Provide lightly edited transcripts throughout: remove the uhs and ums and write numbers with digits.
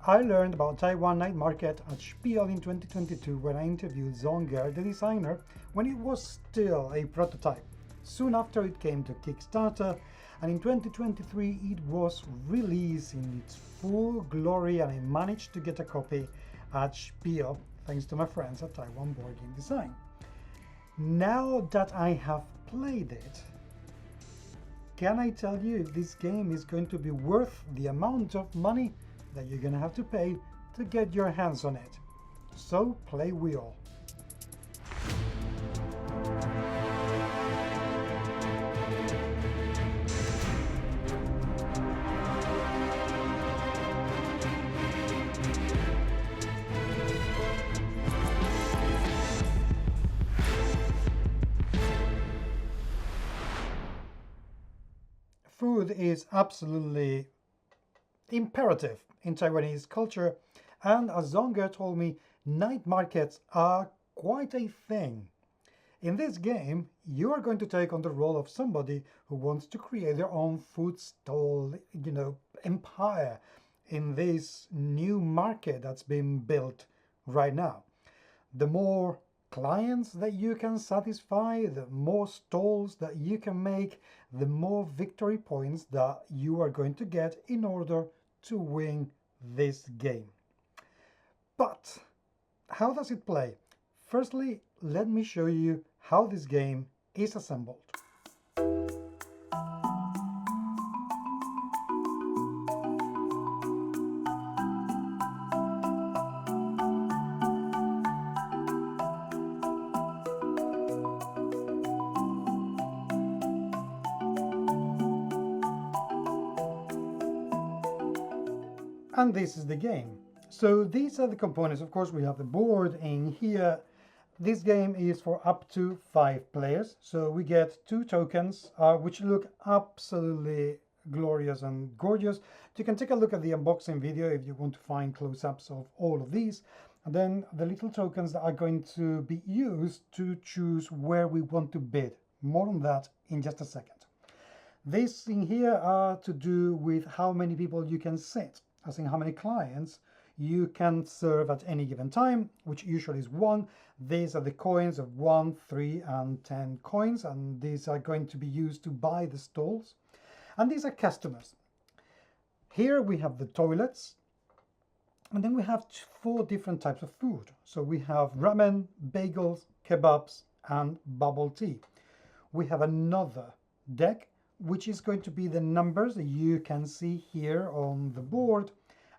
I learned about Taiwan Night Market at Spiel in 2022 when I interviewed Zonger, the designer, when it was still a prototype. Soon after it came to Kickstarter, and in 2023 it was released in its full glory, and I managed to get a copy at Spiel thanks to my friends at Taiwan Board Game Design. Now that I have played it, can I tell you if this game is going to be worth the amount of money that you're going to have to pay to get your hands on it? So play wheel. Food is absolutely imperative in Taiwanese culture, and as Zonger told me, night markets are quite a thing. In this game, you are going to take on the role of somebody who wants to create their own food stall, empire in this new market that's been built right now. The more clients that you can satisfy, the more stalls that you can make, the more victory points that you are going to get in order to win this game. But how does it play? Firstly, let me show you how this game is assembled. And this is the game. So these are the components. Of course, we have the board in here. This game is for up to 5 players. So we get 2 tokens, which look absolutely glorious and gorgeous. You can take a look at the unboxing video if you want to find close-ups of all of these. And then the little tokens that are going to be used to choose where we want to bid. More on that in just a second. These in here are to do with how many people you can sit, as in how many clients you can serve at any given time, which usually is 1. These are the coins of 1, 3, and 10 coins, and these are going to be used to buy the stalls. And these are customers. Here we have the toilets, and then we have 4 different types of food. So we have ramen, bagels, kebabs, and bubble tea. We have another deck, which is going to be the numbers that you can see here on the board,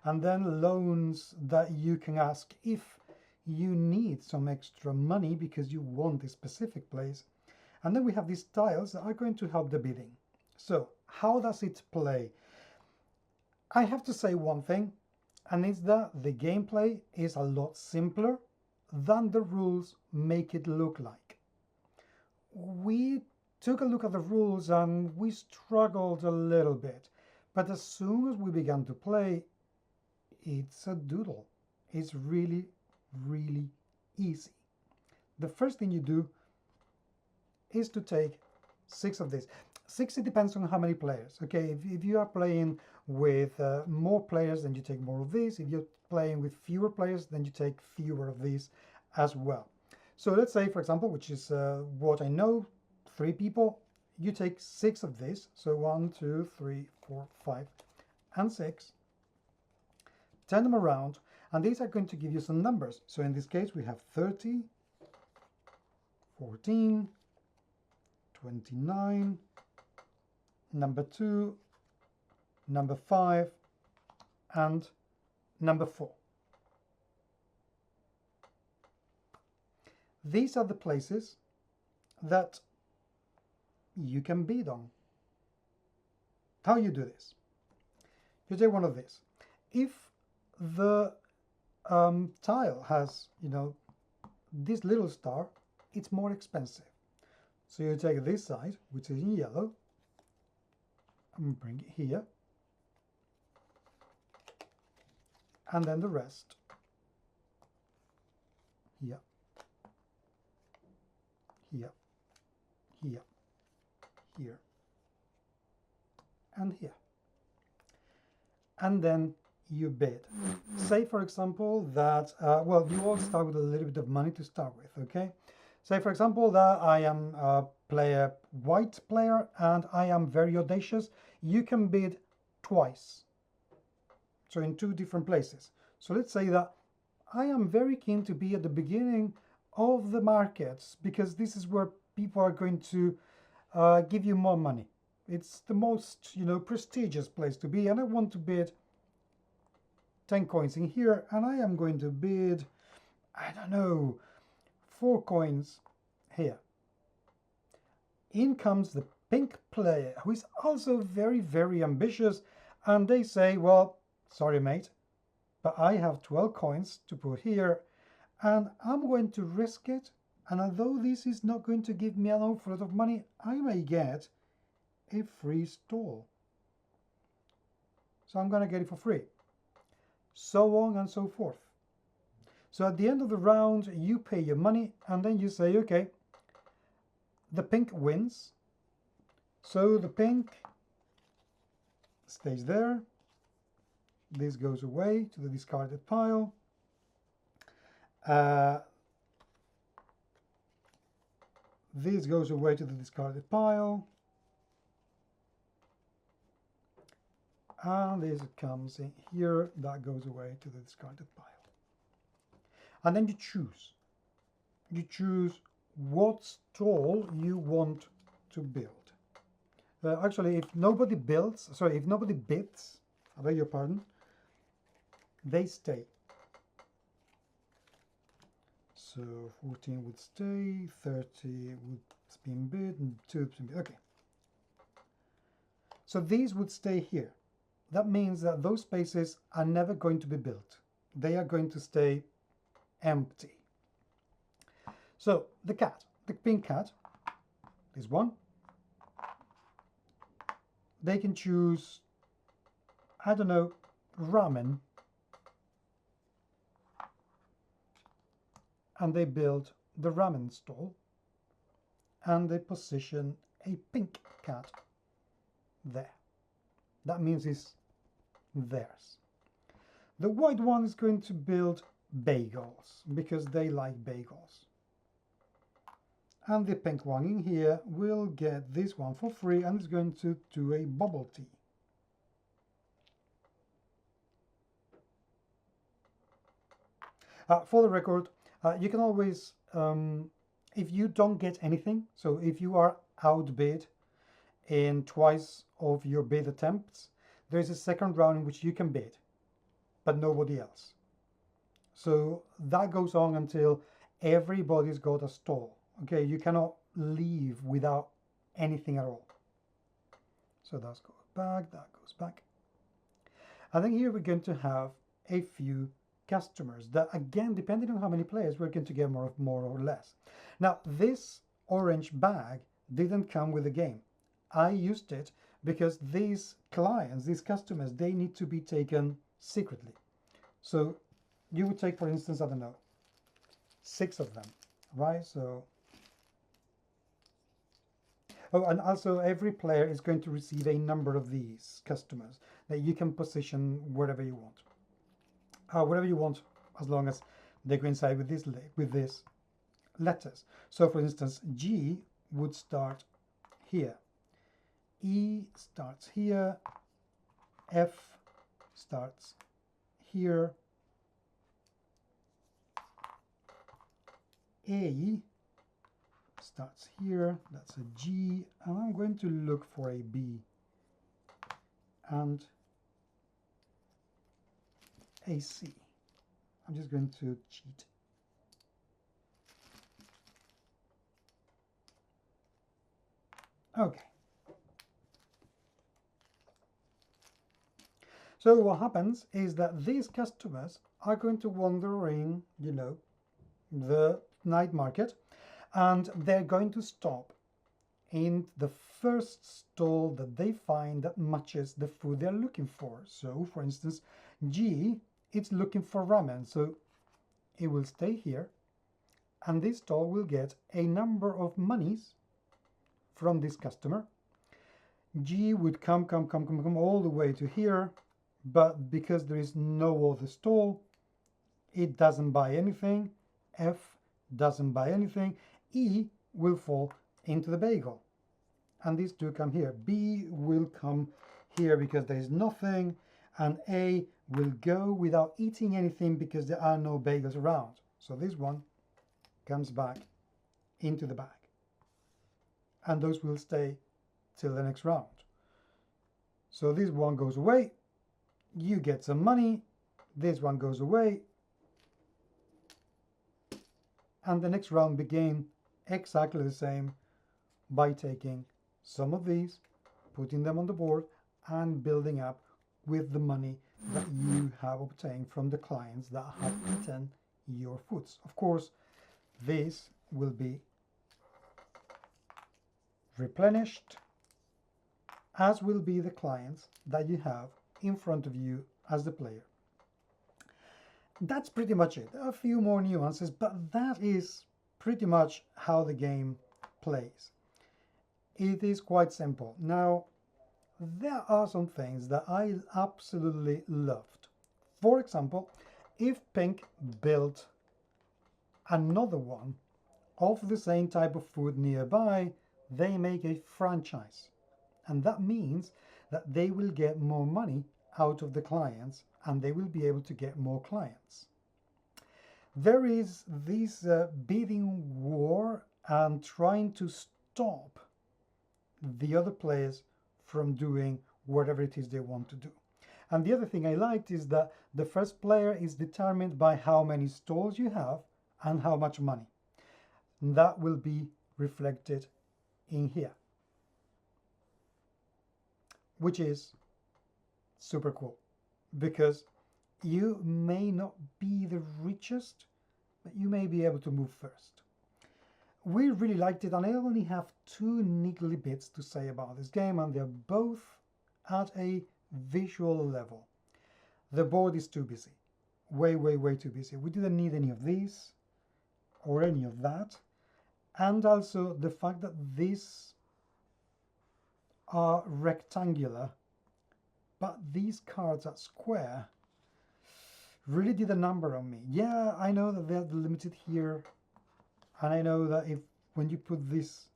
and then loans that you can ask if you need some extra money because you want a specific place. And then we have these tiles that are going to help the bidding. So how does it play? I have to say one thing, and it's that the gameplay is a lot simpler than the rules make it look like. We took a look at the rules and we struggled a little bit, but as soon as we began to play, it's a doodle. It's really, really easy. The first thing you do is to take 6 of these. 6, it depends on how many players. Okay, if you are playing with more players, then you take more of these. If you're playing with fewer players, then you take fewer of these as well. So let's say, for example, which is what I know, 3 people, you take 6 of these. So 1, 2, 3, 4, 5, and 6. Turn them around, and these are going to give you some numbers. So in this case, we have 30, 14, 29, number 2, number 5, and number 4. These are the places that you can bid on. How you do this? You take one of these. If the tile has, this little star, it's more expensive. So you take this side, which is in yellow, and bring it here, and then the rest here, here, here, here, and here. And then you bid. Say, for example, that, well, you all start with a little bit of money to start with, okay? Say, for example, that I am a white player and I am very audacious. You can bid twice, so in two different places. So let's say that I am very keen to be at the beginning of the markets because this is where people are going to give you more money. It's the most, prestigious place to be, and I want to bid 10 coins in here, and I am going to bid, I don't know, 4 coins here. In comes the pink player, who is also very, very ambitious, and they say, well, sorry, mate, but I have 12 coins to put here, and I'm going to risk it, and although this is not going to give me an awful lot of money, I may get a free stall. So I'm going to get it for free. So on and so forth. So at the end of the round, you pay your money, and then you say, okay, the pink wins. So the pink stays there. This goes away to the discarded pile. This goes away to the discarded pile. And this comes in here, that goes away to the discarded pile. And then you choose. You choose what stall you want to build. Actually, if nobody bids, I beg your pardon, they stay. So 14 would stay, 30 would spin bid, and 2 spin bid. Okay. So these would stay here. That means that those spaces are never going to be built. They are going to stay empty. So the cat, the pink cat, this one, they can choose, I don't know, ramen, and they build the ramen stall, and they position a pink cat there. That means it's theirs. The white one is going to build bagels because they like bagels. And the pink one in here will get this one for free and is going to do a bubble tea. For the record, you can always, if you don't get anything, so if you are outbid in twice of your bid attempts, there is a second round in which you can bid, but nobody else. So that goes on until everybody's got a stall. Okay, you cannot leave without anything at all. So that goes back, that goes back. And then here we're going to have a few customers that, again, depending on how many players, we're going to get more or less. Now, this orange bag didn't come with the game. I used it because these clients, these customers, they need to be taken secretly. So you would take, for instance, I don't know, 6 of them, right? So, oh, and also every player is going to receive a number of these customers that you can position wherever you want. Whatever you want, as long as they coincide with this letters. So, for instance, G would start here. E starts here, F starts here, A starts here, that's a G, and I'm going to look for a B and a C. I'm just going to cheat. Okay. So what happens is that these customers are going to wander in, the night market, and they're going to stop in the first stall that they find that matches the food they're looking for. So, for instance, G, it's looking for ramen, so it will stay here, and this stall will get a number of monies from this customer. G would come all the way to here, but because there is no other stall, it doesn't buy anything. F doesn't buy anything. E will fall into the bagel. And these two come here. B will come here because there is nothing. And A will go without eating anything because there are no bagels around. So this one comes back into the bag. And those will stay till the next round. So this one goes away. You get some money. This one goes away. And the next round begin exactly the same by taking some of these, putting them on the board, and building up with the money that you have obtained from the clients that have eaten your foods. Of course, this will be replenished, as will be the clients that you have in front of you as the player. That's pretty much it. A few more nuances, but that is pretty much how the game plays. It is quite simple. Now, there are some things that I absolutely loved. For example, if Pink built another one of the same type of food nearby, they make a franchise. And that means that they will get more money out of the clients and they will be able to get more clients. There is this bidding war and trying to stop the other players from doing whatever it is they want to do. And the other thing I liked is that the first player is determined by how many stalls you have and how much money. And that will be reflected in here, which is super cool because you may not be the richest, but you may be able to move first. We really liked it, and I only have two niggly bits to say about this game, and they're both at a visual level. The board is too busy. Way, way, way too busy. We didn't need any of these or any of that. And also the fact that these are rectangular, but these cards are square, really did a number on me. Yeah, I know that they're limited here. And I know that if when you put this,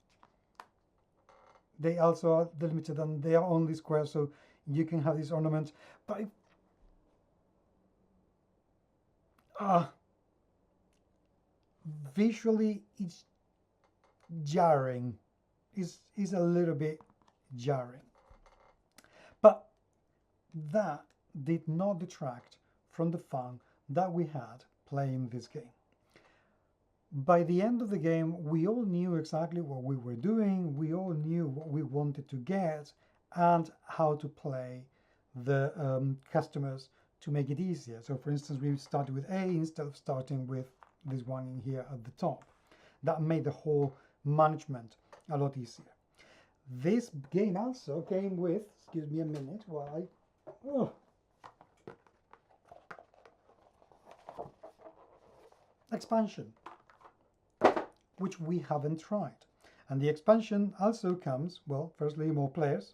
they also are delimited and they are only square, so you can have this ornament. But visually, it's jarring. Is a little bit jarring. But that did not detract from the fun that we had playing this game. By the end of the game, we all knew exactly what we were doing. We all knew what we wanted to get and how to play the customers to make it easier. So for instance, we started with A instead of starting with this one in here at the top. That made the whole management a lot easier. This game also came with, excuse me a minute while I... expansion, which we haven't tried. And the expansion also comes, well, firstly more players,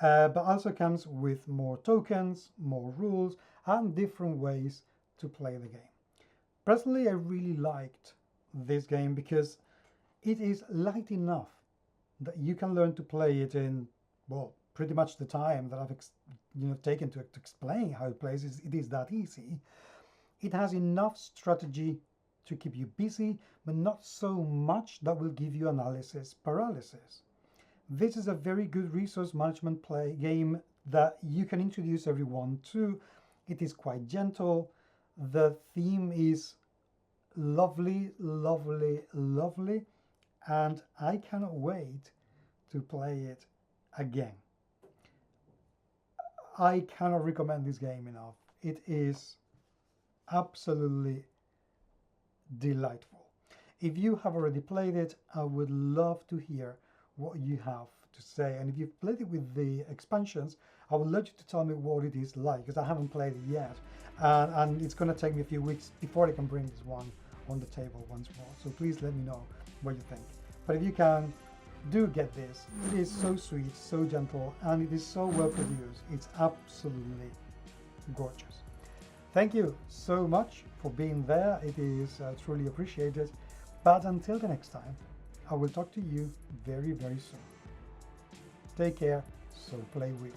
but also comes with more tokens, more rules, and different ways to play the game. Personally, I really liked this game because it is light enough that you can learn to play it in, well, pretty much the time that I've taken to explain how it plays. It is that easy. It has enough strategy to keep you busy, but not so much that will give you analysis paralysis. This is a very good resource management game that you can introduce everyone to. It is quite gentle. The theme is lovely, lovely, lovely, and I cannot wait to play it again. I cannot recommend this game enough. It is absolutely delightful. If you have already played it, I would love to hear what you have to say. And if you've played it with the expansions, I would love you to tell me what it is like, because I haven't played it yet. And it's going to take me a few weeks before I can bring this one on the table once more. So please let me know what you think. But if you can, do get this. It is so sweet, so gentle, and it is so well produced. It's absolutely gorgeous. Thank you so much for being there. It is truly appreciated. But until the next time, I will talk to you very, very soon. Take care, so play well.